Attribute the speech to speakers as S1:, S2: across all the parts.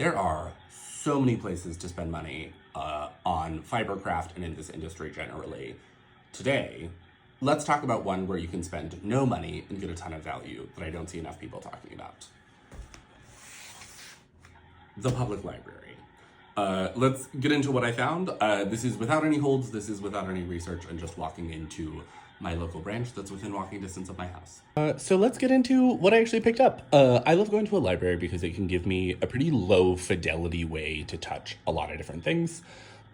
S1: There are so many places to spend money on fibercraft and in this industry generally. Today, let's talk about one where you can spend no money and get a ton of value that I don't see enough people talking about. The public library. Let's get into what I found. This is without any holds, this is without any research, and just walking into my local branch that's within walking distance of my house. So let's get into what I actually picked up. I love going to a library because it can give me a pretty low fidelity way to touch a lot of different things.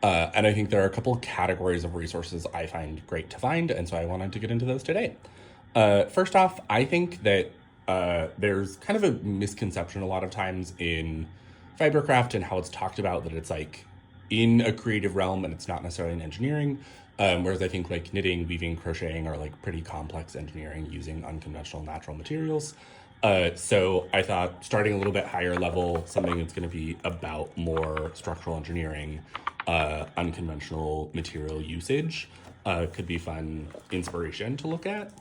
S1: And I think there are a couple categories of resources I find great to find, and so I wanted to get into those today. First off, I think that there's kind of a misconception a lot of times in fibercraft and how it's talked about that it's like in a creative realm and it's not necessarily in engineering. Whereas I think like knitting, weaving, crocheting are like pretty complex engineering using unconventional natural materials. So I thought starting a little bit higher level, something that's going to be about more structural engineering, unconventional material usage could be fun inspiration to look at.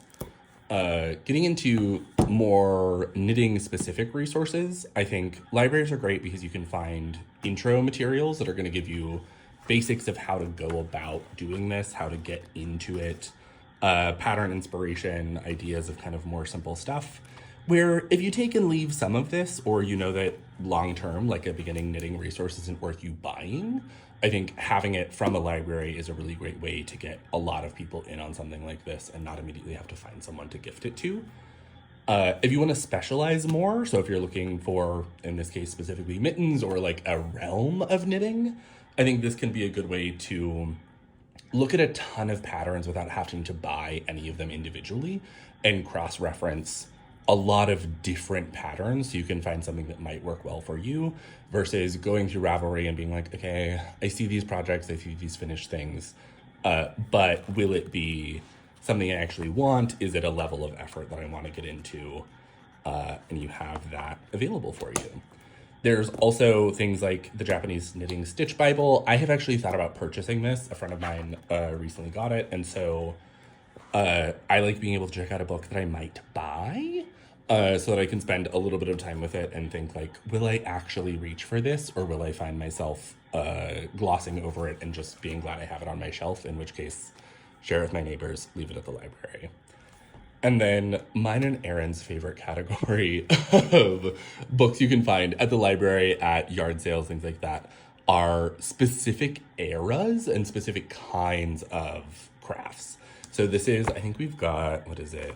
S1: Getting into more knitting specific resources, I think libraries are great because you can find intro materials that are going to give you basics of how to go about doing this, how to get into it, pattern inspiration, ideas of kind of more simple stuff. Where if you take and leave some of this, or you know that long term, like a beginning knitting resource isn't worth you buying, I think having it from a library is a really great way to get a lot of people in on something like this and not immediately have to find someone to gift it to. If you want to specialize more, so if you're looking for, in this case specifically, mittens or like a realm of knitting, I think this can be a good way to look at a ton of patterns without having to buy any of them individually and cross-reference a lot of different patterns so you can find something that might work well for you versus going through Ravelry and being like, okay, I see these projects, I see these finished things, but will it be something I actually want? Is it a level of effort that I want to get into? And you have that available for you. There's also things like the Japanese Knitting Stitch Bible. I have actually thought about purchasing this. A friend of mine recently got it, and so I like being able to check out a book that I might buy so that I can spend a little bit of time with it and think like, will I actually reach for this, or will I find myself glossing over it and just being glad I have it on my shelf, in which case share it with my neighbors, leave it at the library. And then mine and Erin's favorite category of books you can find at the library, at yard sales, things like that, are specific eras and specific kinds of crafts. So this is, I think we've got, what is it?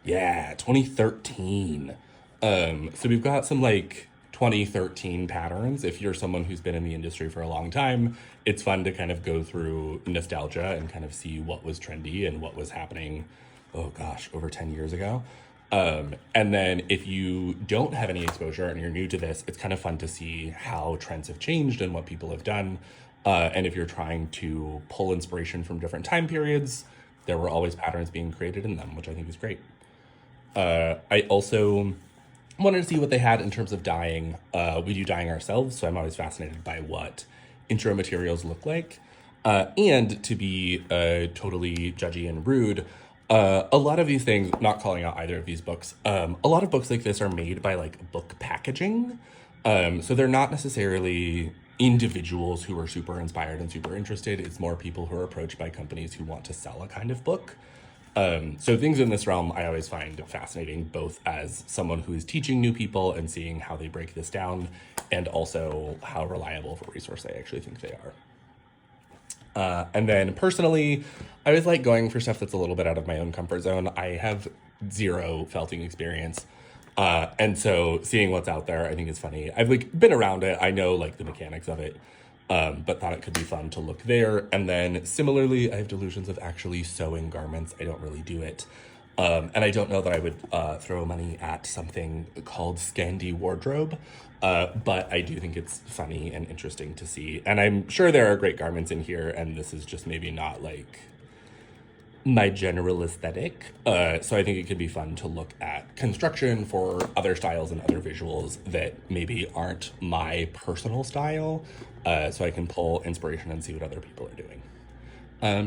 S1: Yeah, 2013. So we've got some like 2013 patterns. If you're someone who's been in the industry for a long time, it's fun to kind of go through nostalgia and kind of see what was trendy and what was happening, oh gosh, over 10 years ago. And then if you don't have any exposure and you're new to this, it's kind of fun to see how trends have changed and what people have done. And if you're trying to pull inspiration from different time periods, there were always patterns being created in them, which I think is great. I also wanted to see what they had in terms of dyeing. We do dyeing ourselves, so I'm always fascinated by what intro materials look like. And to be totally judgy and rude, a lot of these things, not calling out either of these books, a lot of books like this are made by like book packaging. So they're not necessarily individuals who are super inspired and super interested. It's more people who are approached by companies who want to sell a kind of book. So things in this realm I always find fascinating, both as someone who is teaching new people and seeing how they break this down, and also how reliable of a resource I actually think they are. And then personally, I always like going for stuff that's a little bit out of my own comfort zone. I have zero felting experience. And so seeing what's out there, I think is funny. I've like been around it. I know like the mechanics of it, but thought it could be fun to look there. And then similarly, I have delusions of actually sewing garments. I don't really do it. And I don't know that I would throw money at something called Scandi Wardrobe, but I do think it's funny and interesting to see. And I'm sure there are great garments in here, and this is just maybe not like my general aesthetic. So I think it could be fun to look at construction for other styles and other visuals that maybe aren't my personal style, so I can pull inspiration and see what other people are doing.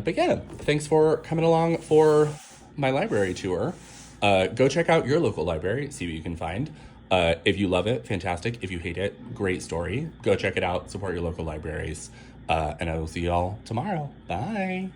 S1: But yeah, thanks for coming along for my library tour. Go check out your local library, see what you can find. If you love it, fantastic. If you hate it, great story. Go check it out. Support your local libraries. And I will see y'all tomorrow. Bye.